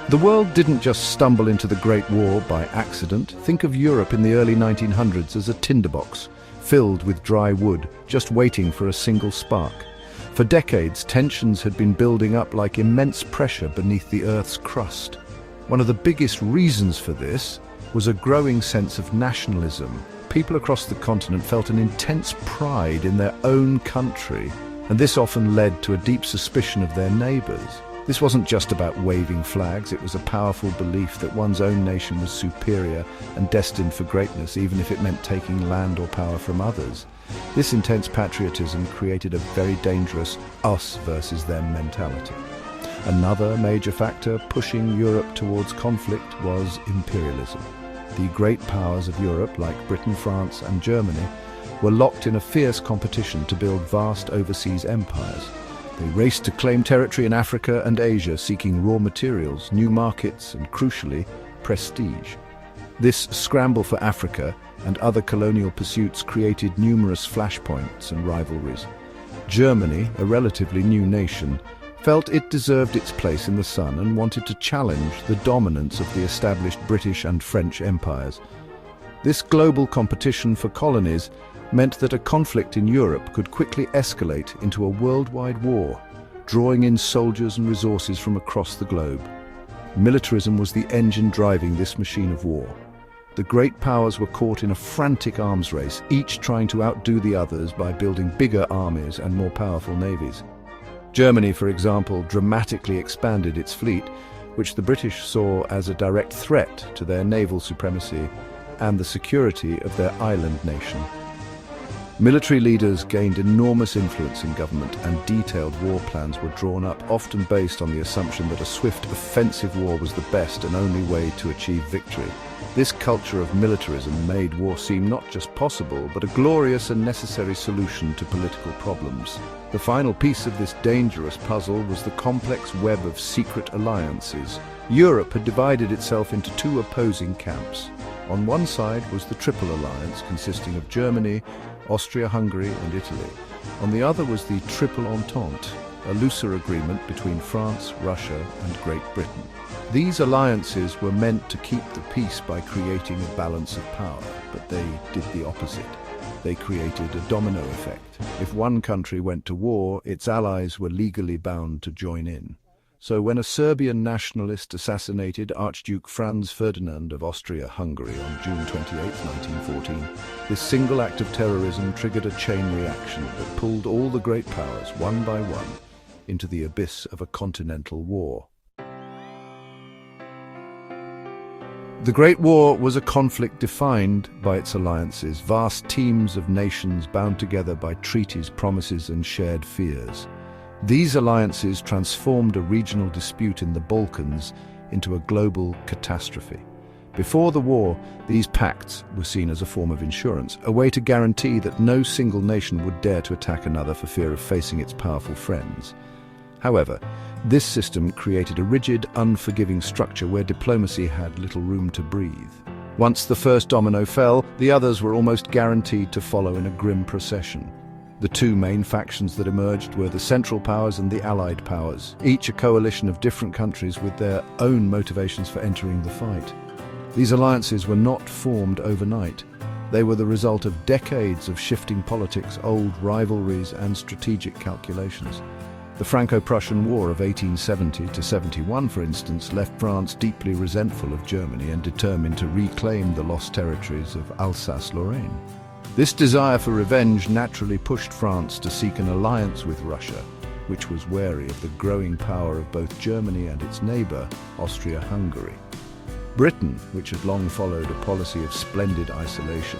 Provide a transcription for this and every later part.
The world didn't just stumble into the Great War by accident. Think of Europe in the early 1900s as a tinderbox, filled with dry wood, just waiting for a single spark. For decades, tensions had been building up like immense pressure beneath the Earth's crust. One of the biggest reasons for this was a growing sense of nationalism. People across the continent felt an intense pride in their own country, and this often led to a deep suspicion of their neighbors. This wasn't just about waving flags, it was a powerful belief that one's own nation was superior and destined for greatness, even if it meant taking land or power from others. This intense patriotism created a very dangerous us versus them mentality. Another major factor pushing Europe towards conflict was imperialism. The great powers of Europe, like Britain, France, and Germany, were locked in a fierce competition to build vast overseas empires. They raced to claim territory in Africa and Asia, seeking raw materials, new markets, and crucially, prestige. This scramble for Africa and other colonial pursuits created numerous flashpoints and rivalries. Germany, a relatively new nation, felt it deserved its place in the sun and wanted to challenge the dominance of the established British and French empires. This global competition for colonies meant that a conflict in Europe could quickly escalate into a worldwide war, drawing in soldiers and resources from across the globe. Militarism was the engine driving this machine of war. The great powers were caught in a frantic arms race, each trying to outdo the others by building bigger armies and more powerful navies. Germany, for example, dramatically expanded its fleet, which the British saw as a direct threat to their naval supremacy and the security of their island nation. Military leaders gained enormous influence in government, and detailed war plans were drawn up, often based on the assumption that a swift offensive war was the best and only way to achieve victory. This culture of militarism made war seem not just possible, but a glorious and necessary solution to political problems. The final piece of this dangerous puzzle was the complex web of secret alliances. Europe had divided itself into two opposing camps. On one side was the Triple Alliance, consisting of Germany, Austria-Hungary and Italy. On the other was the Triple Entente, a looser agreement between France, Russia and Great Britain. These alliances were meant to keep the peace by creating a balance of power, but they did the opposite. They created a domino effect. If one country went to war, its allies were legally bound to join in. So when a Serbian nationalist assassinated Archduke Franz Ferdinand of Austria-Hungary on June 28, 1914, this single act of terrorism triggered a chain reaction that pulled all the great powers, one by one, into the abyss of a continental war. The Great War was a conflict defined by its alliances, vast teams of nations bound together by treaties, promises, and shared fears. These alliances transformed a regional dispute in the Balkans into a global catastrophe. Before the war, these pacts were seen as a form of insurance, a way to guarantee that no single nation would dare to attack another for fear of facing its powerful friends. However, this system created a rigid, unforgiving structure where diplomacy had little room to breathe. Once the first domino fell, the others were almost guaranteed to follow in a grim procession. The two main factions that emerged were the Central Powers and the Allied Powers, each a coalition of different countries with their own motivations for entering the fight. These alliances were not formed overnight. They were the result of decades of shifting politics, old rivalries, and strategic calculations. The Franco-Prussian War of 1870–71, for instance, left France deeply resentful of Germany and determined to reclaim the lost territories of Alsace-Lorraine. This desire for revenge naturally pushed France to seek an alliance with Russia, which was wary of the growing power of both Germany and its neighbour, Austria-Hungary. Britain, which had long followed a policy of splendid isolation,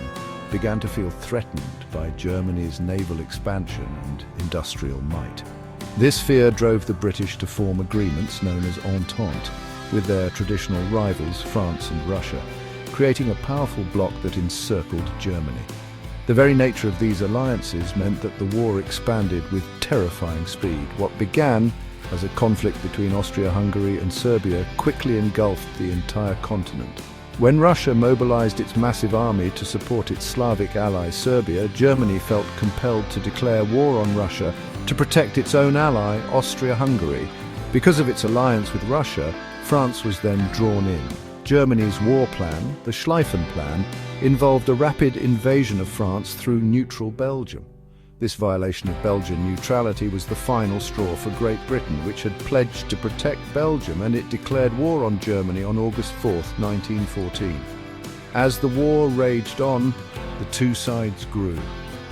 began to feel threatened by Germany's naval expansion and industrial might. This fear drove the British to form agreements known as Entente with their traditional rivals, France and Russia, creating a powerful bloc that encircled Germany. The very nature of these alliances meant that the war expanded with terrifying speed. What began as a conflict between Austria-Hungary and Serbia quickly engulfed the entire continent. When Russia mobilized its massive army to support its Slavic ally Serbia, Germany felt compelled to declare war on Russia to protect its own ally, Austria-Hungary. Because of its alliance with Russia, France was then drawn in. Germany's war plan, the Schlieffen Plan, involved a rapid invasion of France through neutral Belgium. This violation of Belgian neutrality was the final straw for Great Britain, which had pledged to protect Belgium, and it declared war on Germany on August 4, 1914. As the war raged on, the two sides grew.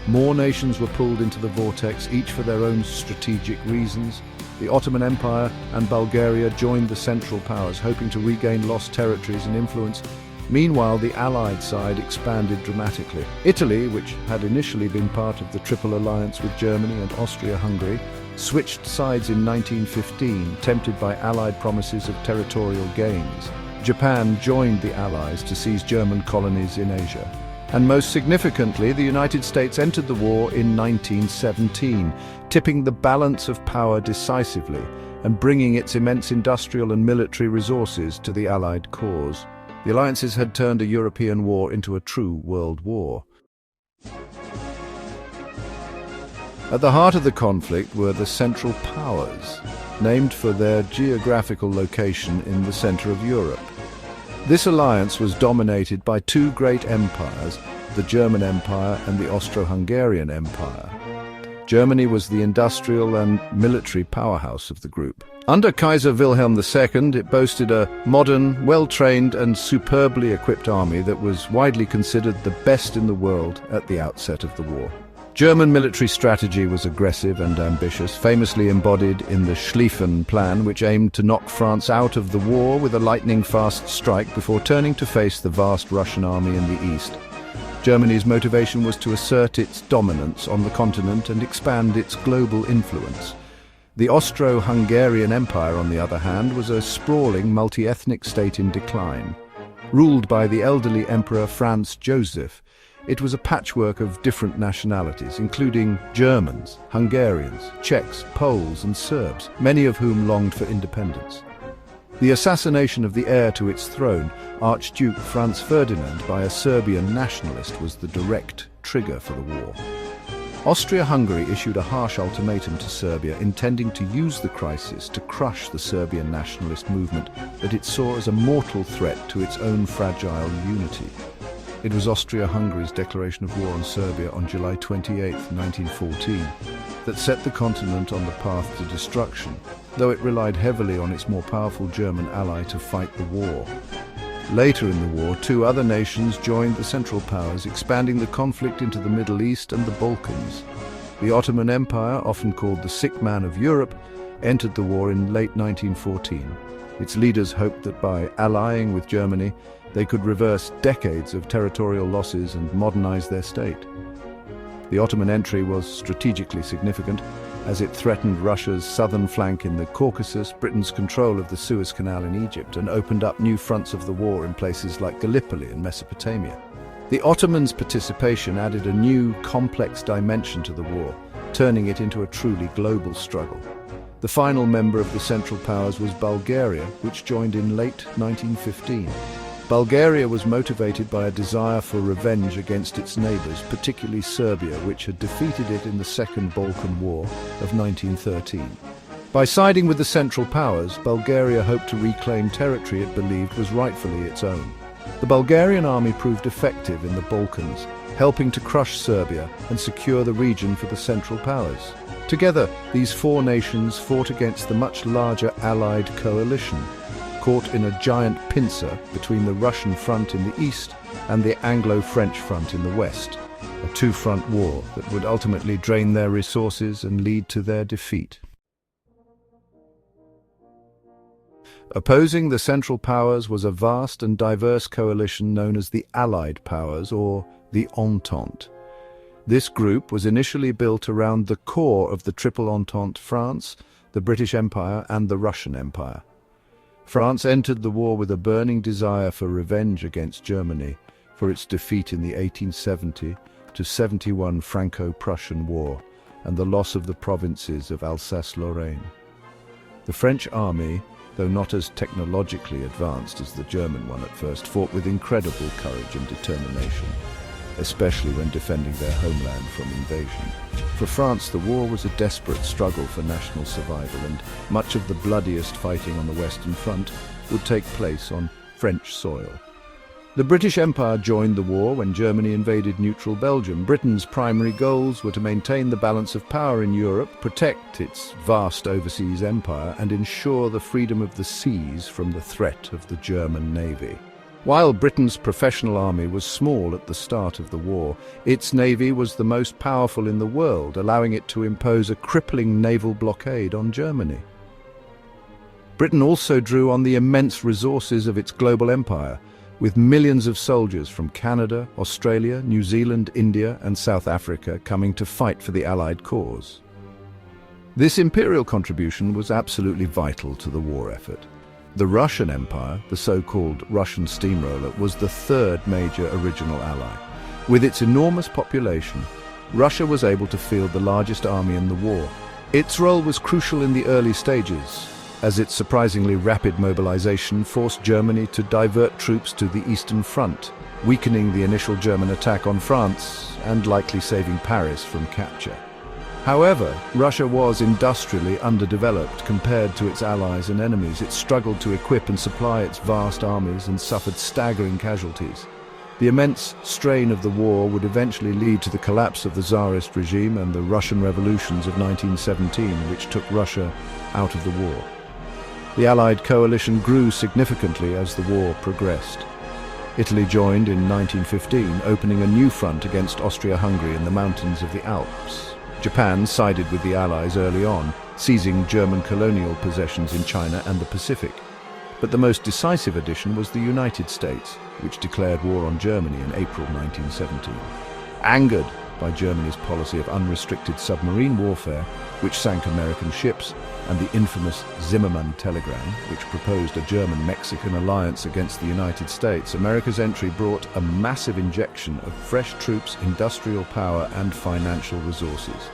More nations were pulled into the vortex, each for their own strategic reasons. The Ottoman Empire and Bulgaria joined the Central Powers, hoping to regain lost territories and influence. Meanwhile, the Allied side expanded dramatically. Italy, which had initially been part of the Triple Alliance with Germany and Austria-Hungary, switched sides in 1915, tempted by Allied promises of territorial gains. Japan joined the Allies to seize German colonies in Asia. And most significantly, the United States entered the war in 1917, tipping the balance of power decisively and bringing its immense industrial and military resources to the Allied cause. The alliances had turned a European war into a true world war. At the heart of the conflict were the Central Powers, named for their geographical location in the center of Europe. This alliance was dominated by two great empires, the German Empire and the Austro-Hungarian Empire. Germany was the industrial and military powerhouse of the group. Under Kaiser Wilhelm II, it boasted a modern, well-trained and superbly equipped army that was widely considered the best in the world at the outset of the war. German military strategy was aggressive and ambitious, famously embodied in the Schlieffen Plan, which aimed to knock France out of the war with a lightning-fast strike before turning to face the vast Russian army in the east. Germany's motivation was to assert its dominance on the continent and expand its global influence. The Austro-Hungarian Empire, on the other hand, was a sprawling multi-ethnic state in decline. Ruled by the elderly Emperor Franz Joseph, it was a patchwork of different nationalities, including Germans, Hungarians, Czechs, Poles and Serbs, many of whom longed for independence. The assassination of the heir to its throne, Archduke Franz Ferdinand, by a Serbian nationalist was the direct trigger for the war. Austria-Hungary issued a harsh ultimatum to Serbia, intending to use the crisis to crush the Serbian nationalist movement that it saw as a mortal threat to its own fragile unity. It was Austria-Hungary's declaration of war on Serbia on July 28, 1914, that set the continent on the path to destruction, though it relied heavily on its more powerful German ally to fight the war. Later in the war, two other nations joined the Central Powers, expanding the conflict into the Middle East and the Balkans. The Ottoman Empire, often called the sick man of Europe, entered the war in late 1914. Its leaders hoped that by allying with Germany, they could reverse decades of territorial losses and modernize their state. The Ottoman entry was strategically significant, as it threatened Russia's southern flank in the Caucasus, Britain's control of the Suez Canal in Egypt, and opened up new fronts of the war in places like Gallipoli and Mesopotamia. The Ottomans' participation added a new, complex dimension to the war, turning it into a truly global struggle. The final member of the Central Powers was Bulgaria, which joined in late 1915. Bulgaria was motivated by a desire for revenge against its neighbors, particularly Serbia, which had defeated it in the Second Balkan War of 1913. By siding with the Central Powers, Bulgaria hoped to reclaim territory it believed was rightfully its own. The Bulgarian army proved effective in the Balkans, helping to crush Serbia and secure the region for the Central Powers. Together, these four nations fought against the much larger Allied coalition, caught in a giant pincer between the Russian front in the east and the Anglo-French front in the west, a two-front war that would ultimately drain their resources and lead to their defeat. Opposing the Central Powers was a vast and diverse coalition known as the Allied Powers, or the Entente. This group was initially built around the core of the Triple Entente: France, the British Empire and the Russian Empire. France entered the war with a burning desire for revenge against Germany for its defeat in the 1870-71 Franco-Prussian War and the loss of the provinces of Alsace-Lorraine. The French army, though not as technologically advanced as the German one at first, fought with incredible courage and determination. especially when defending their homeland from invasion. For France, the war was a desperate struggle for national survival, and much of the bloodiest fighting on the Western Front would take place on French soil. The British Empire joined the war when Germany invaded neutral Belgium. Britain's primary goals were to maintain the balance of power in Europe, protect its vast overseas empire, and ensure the freedom of the seas from the threat of the German navy. While Britain's professional army was small at the start of the war, its navy was the most powerful in the world, allowing it to impose a crippling naval blockade on Germany. Britain also drew on the immense resources of its global empire, with millions of soldiers from Canada, Australia, New Zealand, India, and South Africa coming to fight for the Allied cause. This imperial contribution was absolutely vital to the war effort. The Russian Empire, the so-called Russian steamroller, was the third major original ally. With its enormous population, Russia was able to field the largest army in the war. Its role was crucial in the early stages, as its surprisingly rapid mobilization forced Germany to divert troops to the Eastern Front, weakening the initial German attack on France and likely saving Paris from capture. However, Russia was industrially underdeveloped compared to its allies and enemies. It struggled to equip and supply its vast armies and suffered staggering casualties. The immense strain of the war would eventually lead to the collapse of the Tsarist regime and the Russian revolutions of 1917, which took Russia out of the war. The Allied coalition grew significantly as the war progressed. Italy joined in 1915, opening a new front against Austria-Hungary in the mountains of the Alps. Japan sided with the Allies early on, seizing German colonial possessions in China and the Pacific. But the most decisive addition was the United States, which declared war on Germany in April 1917. Angered by Germany's policy of unrestricted submarine warfare, which sank American ships, and the infamous Zimmermann telegram, which proposed a German-Mexican alliance against the United States, America's entry brought a massive injection of fresh troops, industrial power, and financial resources.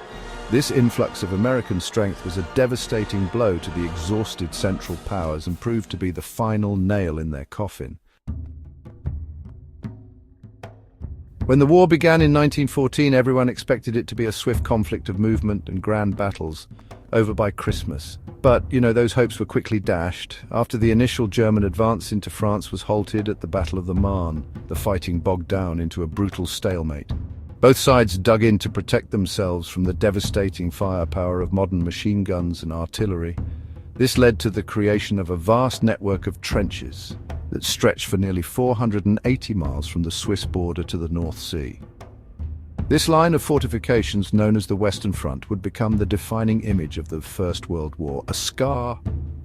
This influx of American strength was a devastating blow to the exhausted Central Powers and proved to be the final nail in their coffin. When the war began in 1914, everyone expected it to be a swift conflict of movement and grand battles, over by Christmas. But, those hopes were quickly dashed. After the initial German advance into France was halted at the Battle of the Marne, the fighting bogged down into a brutal stalemate. Both sides dug in to protect themselves from the devastating firepower of modern machine guns and artillery. This led to the creation of a vast network of trenches that stretched for nearly 480 miles from the Swiss border to the North Sea. This line of fortifications, known as the Western Front, would become the defining image of the First World War, a scar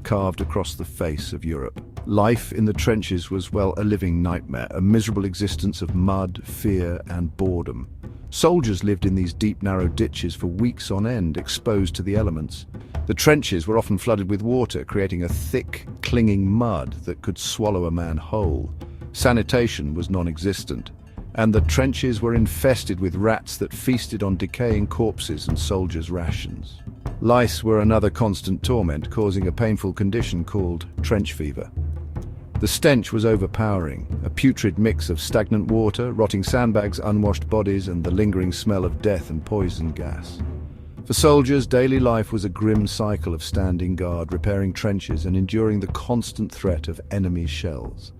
carved across the face of Europe. Life in the trenches was, a living nightmare, a miserable existence of mud, fear, and boredom. Soldiers lived in these deep, narrow ditches for weeks on end, exposed to the elements. The trenches were often flooded with water, creating a thick, clinging mud that could swallow a man whole. Sanitation was non-existent, and the trenches were infested with rats that feasted on decaying corpses and soldiers' rations. Lice were another constant torment, causing a painful condition called trench fever. The stench was overpowering, a putrid mix of stagnant water, rotting sandbags, unwashed bodies, and the lingering smell of death and poison gas. For soldiers, daily life was a grim cycle of standing guard, repairing trenches, and enduring the constant threat of enemy shells.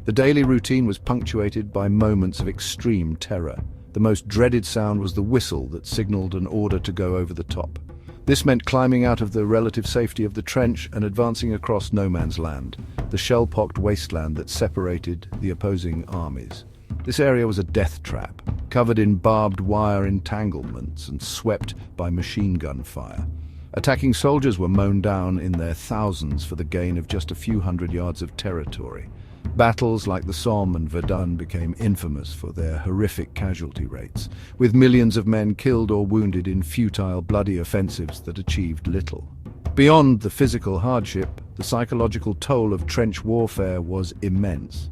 The daily routine was punctuated by moments of extreme terror. The most dreaded sound was the whistle that signaled an order to go over the top. This meant climbing out of the relative safety of the trench and advancing across no man's land, the shell-pocked wasteland that separated the opposing armies. This area was a death trap, covered in barbed wire entanglements and swept by machine gun fire. Attacking soldiers were mown down in their thousands for the gain of just a few hundred yards of territory. Battles like the Somme and Verdun became infamous for their horrific casualty rates, with millions of men killed or wounded in futile, bloody offensives that achieved little. Beyond the physical hardship, the psychological toll of trench warfare was immense.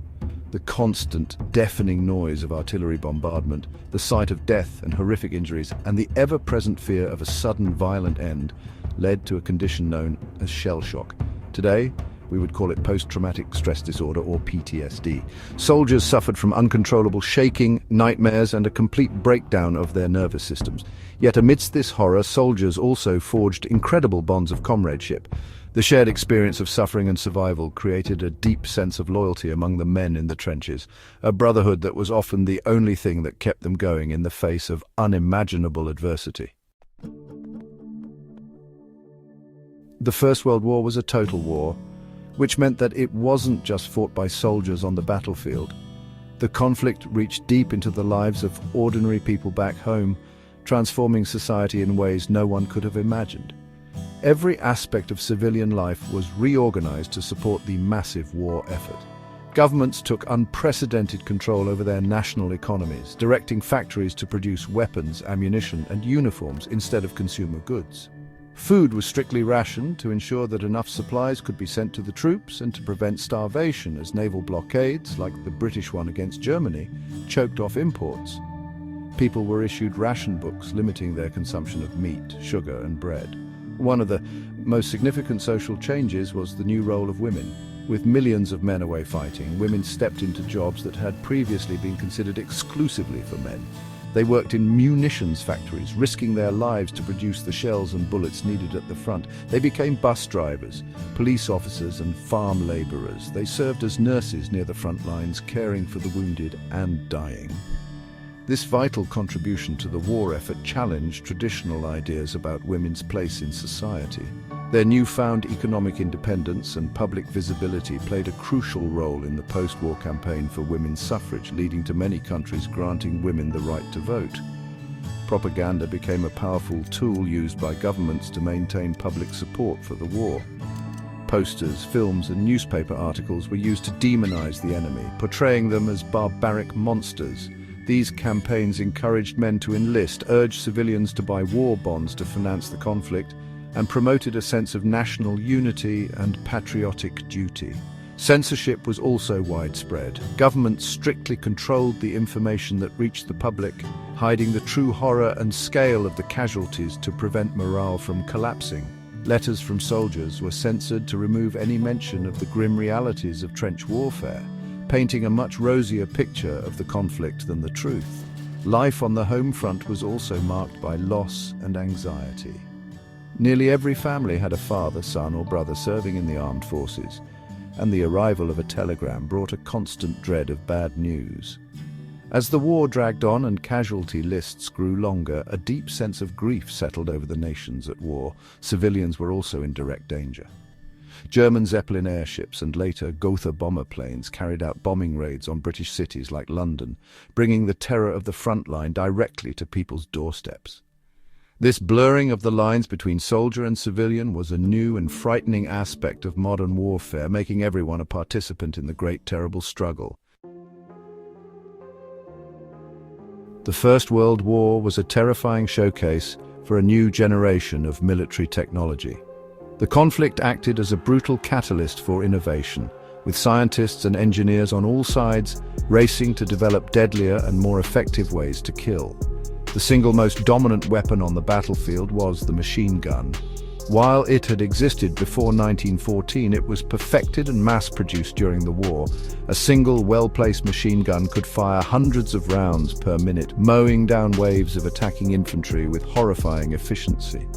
The constant, deafening noise of artillery bombardment, the sight of death and horrific injuries, and the ever-present fear of a sudden violent end led to a condition known as shell shock. Today, We would call it post-traumatic stress disorder, or PTSD. Soldiers suffered from uncontrollable shaking, nightmares, and a complete breakdown of their nervous systems. Yet amidst this horror, soldiers also forged incredible bonds of comradeship. The shared experience of suffering and survival created a deep sense of loyalty among the men in the trenches, a brotherhood that was often the only thing that kept them going in the face of unimaginable adversity. The First World War was a total war, which meant that it wasn't just fought by soldiers on the battlefield. The conflict reached deep into the lives of ordinary people back home, transforming society in ways no one could have imagined. Every aspect of civilian life was reorganized to support the massive war effort. Governments took unprecedented control over their national economies, directing factories to produce weapons, ammunition, and uniforms instead of consumer goods. Food was strictly rationed to ensure that enough supplies could be sent to the troops and to prevent starvation, as naval blockades, like the British one against Germany, choked off imports. People were issued ration books limiting their consumption of meat, sugar, and bread. One of the most significant social changes was the new role of women. With millions of men away fighting, women stepped into jobs that had previously been considered exclusively for men. They worked in munitions factories, risking their lives to produce the shells and bullets needed at the front. They became bus drivers, police officers, and farm laborers. They served as nurses near the front lines, caring for the wounded and dying. This vital contribution to the war effort challenged traditional ideas about women's place in society. Their newfound economic independence and public visibility played a crucial role in the post-war campaign for women's suffrage, leading to many countries granting women the right to vote. Propaganda became a powerful tool used by governments to maintain public support for the war. Posters, films, and newspaper articles were used to demonize the enemy, portraying them as barbaric monsters. These campaigns encouraged men to enlist, urged civilians to buy war bonds to finance the conflict, and promoted a sense of national unity and patriotic duty. Censorship was also widespread. Governments strictly controlled the information that reached the public, hiding the true horror and scale of the casualties to prevent morale from collapsing. Letters from soldiers were censored to remove any mention of the grim realities of trench warfare, painting a much rosier picture of the conflict than the truth. Life on the home front was also marked by loss and anxiety. Nearly every family had a father, son, or brother serving in the armed forces, and the arrival of a telegram brought a constant dread of bad news. As the war dragged on and casualty lists grew longer, a deep sense of grief settled over the nations at war. Civilians were also in direct danger. German Zeppelin airships and later Gotha bomber planes carried out bombing raids on British cities like London, bringing the terror of the front line directly to people's doorsteps. This blurring of the lines between soldier and civilian was a new and frightening aspect of modern warfare, making everyone a participant in the great terrible struggle. The First World War was a terrifying showcase for a new generation of military technology. The conflict acted as a brutal catalyst for innovation, with scientists and engineers on all sides racing to develop deadlier and more effective ways to kill. The single most dominant weapon on the battlefield was the machine gun. While it had existed before 1914, it was perfected and mass-produced during the war. A single, well-placed machine gun could fire hundreds of rounds per minute, mowing down waves of attacking infantry with horrifying efficiency.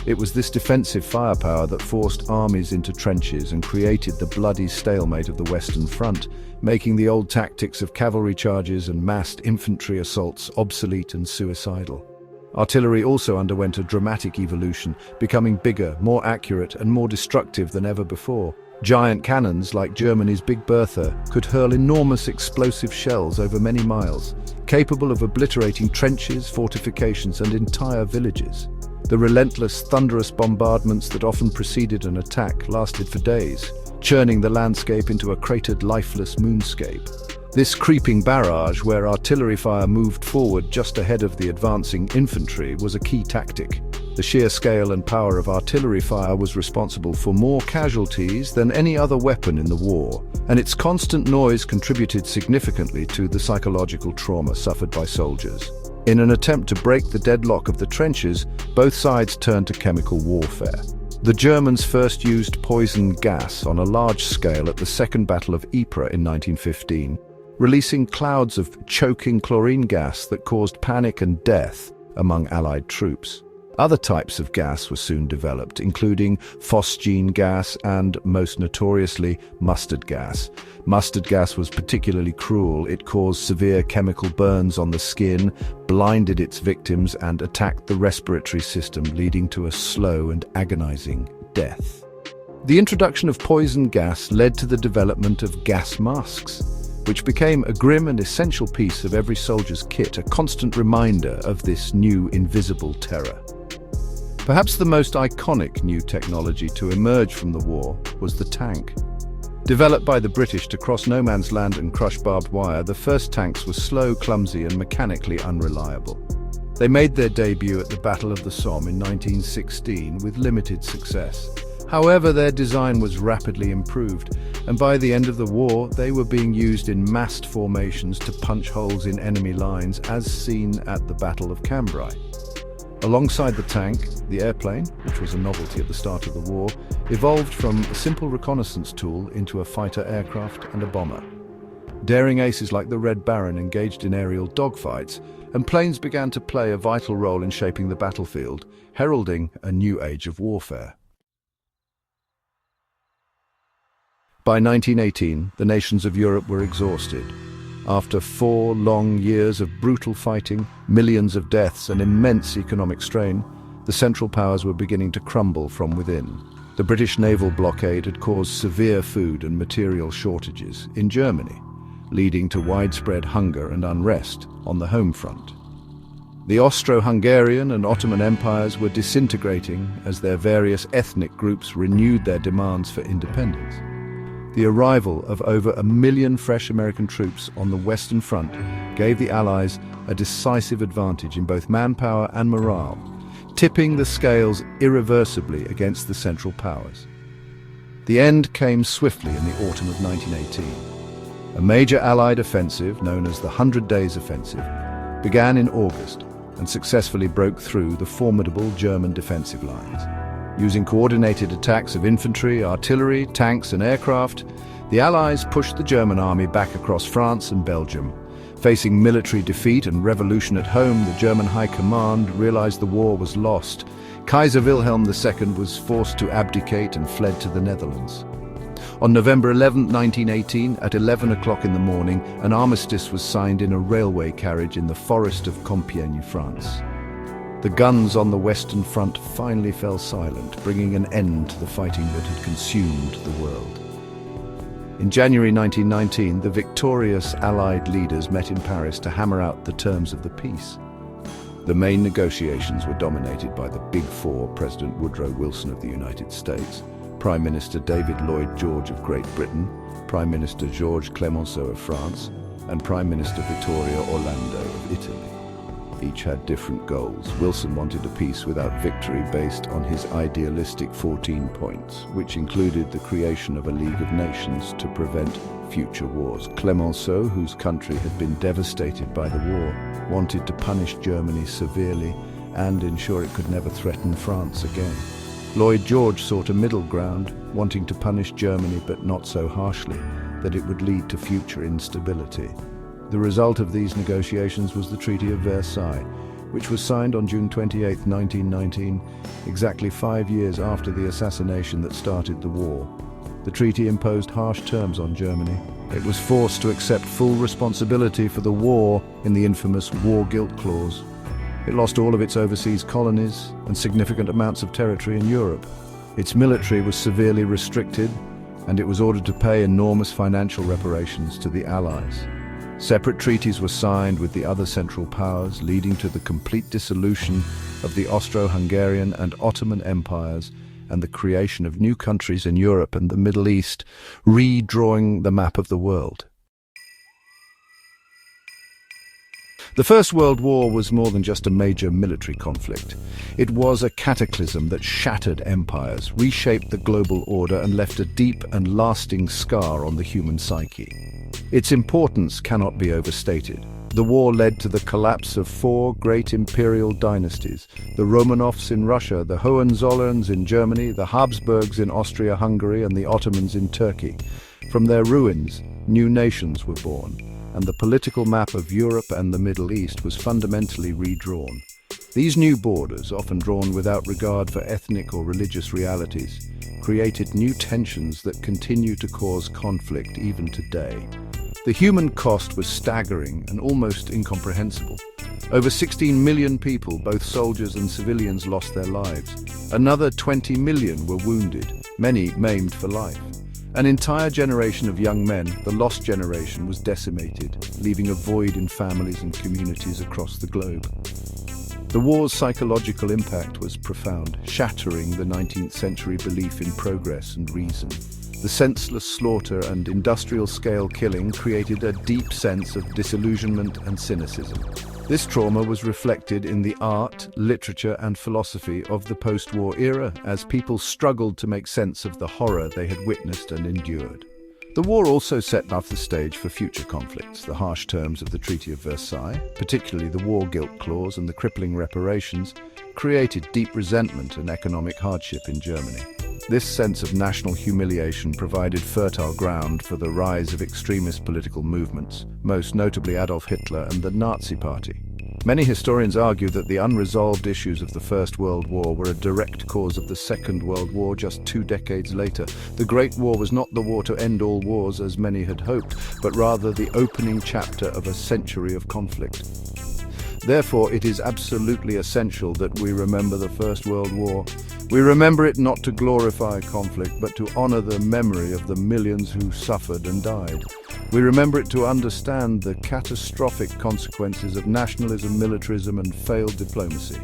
It was this defensive firepower that forced armies into trenches and created the bloody stalemate of the Western Front, making the old tactics of cavalry charges and massed infantry assaults obsolete and suicidal. Artillery also underwent a dramatic evolution, becoming bigger, more accurate, and more destructive than ever before. Giant cannons, like Germany's Big Bertha, could hurl enormous explosive shells over many miles, capable of obliterating trenches, fortifications, and entire villages. The relentless, thunderous bombardments that often preceded an attack lasted for days, churning the landscape into a cratered, lifeless moonscape. This creeping barrage, where artillery fire moved forward just ahead of the advancing infantry, was a key tactic. The sheer scale and power of artillery fire was responsible for more casualties than any other weapon in the war, and its constant noise contributed significantly to the psychological trauma suffered by soldiers. In an attempt to break the deadlock of the trenches, both sides turned to chemical warfare. The Germans first used poison gas on a large scale at the Second Battle of Ypres in 1915, releasing clouds of choking chlorine gas that caused panic and death among Allied troops. Other types of gas were soon developed, including phosgene gas and, most notoriously, mustard gas. Mustard gas was particularly cruel. It caused severe chemical burns on the skin, blinded its victims, and attacked the respiratory system, leading to a slow and agonizing death. The introduction of poison gas led to the development of gas masks, which became a grim and essential piece of every soldier's kit, a constant reminder of this new invisible terror. Perhaps the most iconic new technology to emerge from the war was the tank. Developed by the British to cross no man's land and crush barbed wire, the first tanks were slow, clumsy, and mechanically unreliable. They made their debut at the Battle of the Somme in 1916 with limited success. However, their design was rapidly improved, and by the end of the war, they were being used in massed formations to punch holes in enemy lines, as seen at the Battle of Cambrai. Alongside the tank, the airplane, which was a novelty at the start of the war, evolved from a simple reconnaissance tool into a fighter aircraft and a bomber. Daring aces like the Red Baron engaged in aerial dogfights, and planes began to play a vital role in shaping the battlefield, heralding a new age of warfare. By 1918, the nations of Europe were exhausted. After 4 long years of brutal fighting, millions of deaths, and immense economic strain, the Central Powers were beginning to crumble from within. The British naval blockade had caused severe food and material shortages in Germany, leading to widespread hunger and unrest on the home front. The Austro-Hungarian and Ottoman empires were disintegrating as their various ethnic groups renewed their demands for independence. The arrival of over 1 million fresh American troops on the Western Front gave the Allies a decisive advantage in both manpower and morale, tipping the scales irreversibly against the Central Powers. The end came swiftly in the autumn of 1918. A major Allied offensive, known as the 100 Days Offensive, began in August and successfully broke through the formidable German defensive lines. Using coordinated attacks of infantry, artillery, tanks and aircraft, the Allies pushed the German army back across France and Belgium. Facing military defeat and revolution at home, the German High Command realized the war was lost. Kaiser Wilhelm II was forced to abdicate and fled to the Netherlands. On November 11, 1918, at 11 o'clock in the morning, an armistice was signed in a railway carriage in the forest of Compiègne, France. The guns on the Western Front finally fell silent, bringing an end to the fighting that had consumed the world. In January 1919, the victorious Allied leaders met in Paris to hammer out the terms of the peace. The main negotiations were dominated by the Big Four: President Woodrow Wilson of the United States, Prime Minister David Lloyd George of Great Britain, Prime Minister Georges Clemenceau of France, and Prime Minister Vittorio Orlando of Italy. Each had different goals. Wilson wanted a peace without victory based on his idealistic 14 points, which included the creation of a League of Nations to prevent future wars. Clemenceau, whose country had been devastated by the war, wanted to punish Germany severely and ensure it could never threaten France again. Lloyd George sought a middle ground, wanting to punish Germany but not so harshly that it would lead to future instability. The result of these negotiations was the Treaty of Versailles, which was signed on June 28, 1919, exactly 5 years after the assassination that started the war. The treaty imposed harsh terms on Germany. It was forced to accept full responsibility for the war in the infamous War Guilt Clause. It lost all of its overseas colonies and significant amounts of territory in Europe. Its military was severely restricted, and it was ordered to pay enormous financial reparations to the Allies. Separate treaties were signed with the other Central Powers, leading to the complete dissolution of the Austro-Hungarian and Ottoman empires and the creation of new countries in Europe and the Middle East, redrawing the map of the world. The First World War was more than just a major military conflict. It was a cataclysm that shattered empires, reshaped the global order, and left a deep and lasting scar on the human psyche. Its importance cannot be overstated. The war led to the collapse of four great imperial dynasties: the Romanovs in Russia, the Hohenzollerns in Germany, the Habsburgs in Austria-Hungary, and the Ottomans in Turkey. From their ruins, new nations were born, and the political map of Europe and the Middle East was fundamentally redrawn. These new borders, often drawn without regard for ethnic or religious realities, created new tensions that continue to cause conflict even today. The human cost was staggering and almost incomprehensible. Over 16 million people, both soldiers and civilians, lost their lives. Another 20 million were wounded, many maimed for life. An entire generation of young men, the lost generation, was decimated, leaving a void in families and communities across the globe. The war's psychological impact was profound, shattering the 19th century belief in progress and reason. The senseless slaughter and industrial-scale killing created a deep sense of disillusionment and cynicism. This trauma was reflected in the art, literature, and philosophy of the post-war era as people struggled to make sense of the horror they had witnessed and endured. The war also set up the stage for future conflicts. The harsh terms of the Treaty of Versailles, particularly the War Guilt Clause and the crippling reparations, created deep resentment and economic hardship in Germany. This sense of national humiliation provided fertile ground for the rise of extremist political movements, most notably Adolf Hitler and the Nazi Party. Many historians argue that the unresolved issues of the First World War were a direct cause of the Second World War just 2 decades later. The Great War was not the war to end all wars, as many had hoped, but rather the opening chapter of a century of conflict. Therefore, it is absolutely essential that we remember the First World War. We remember it not to glorify conflict, but to honor the memory of the millions who suffered and died. We remember it to understand the catastrophic consequences of nationalism, militarism, and failed diplomacy.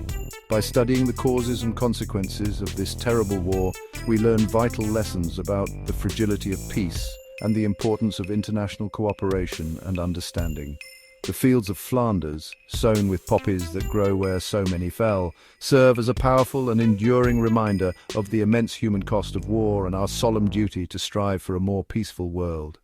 By studying the causes and consequences of this terrible war, we learn vital lessons about the fragility of peace and the importance of international cooperation and understanding. The fields of Flanders, sown with poppies that grow where so many fell, serve as a powerful and enduring reminder of the immense human cost of war and our solemn duty to strive for a more peaceful world.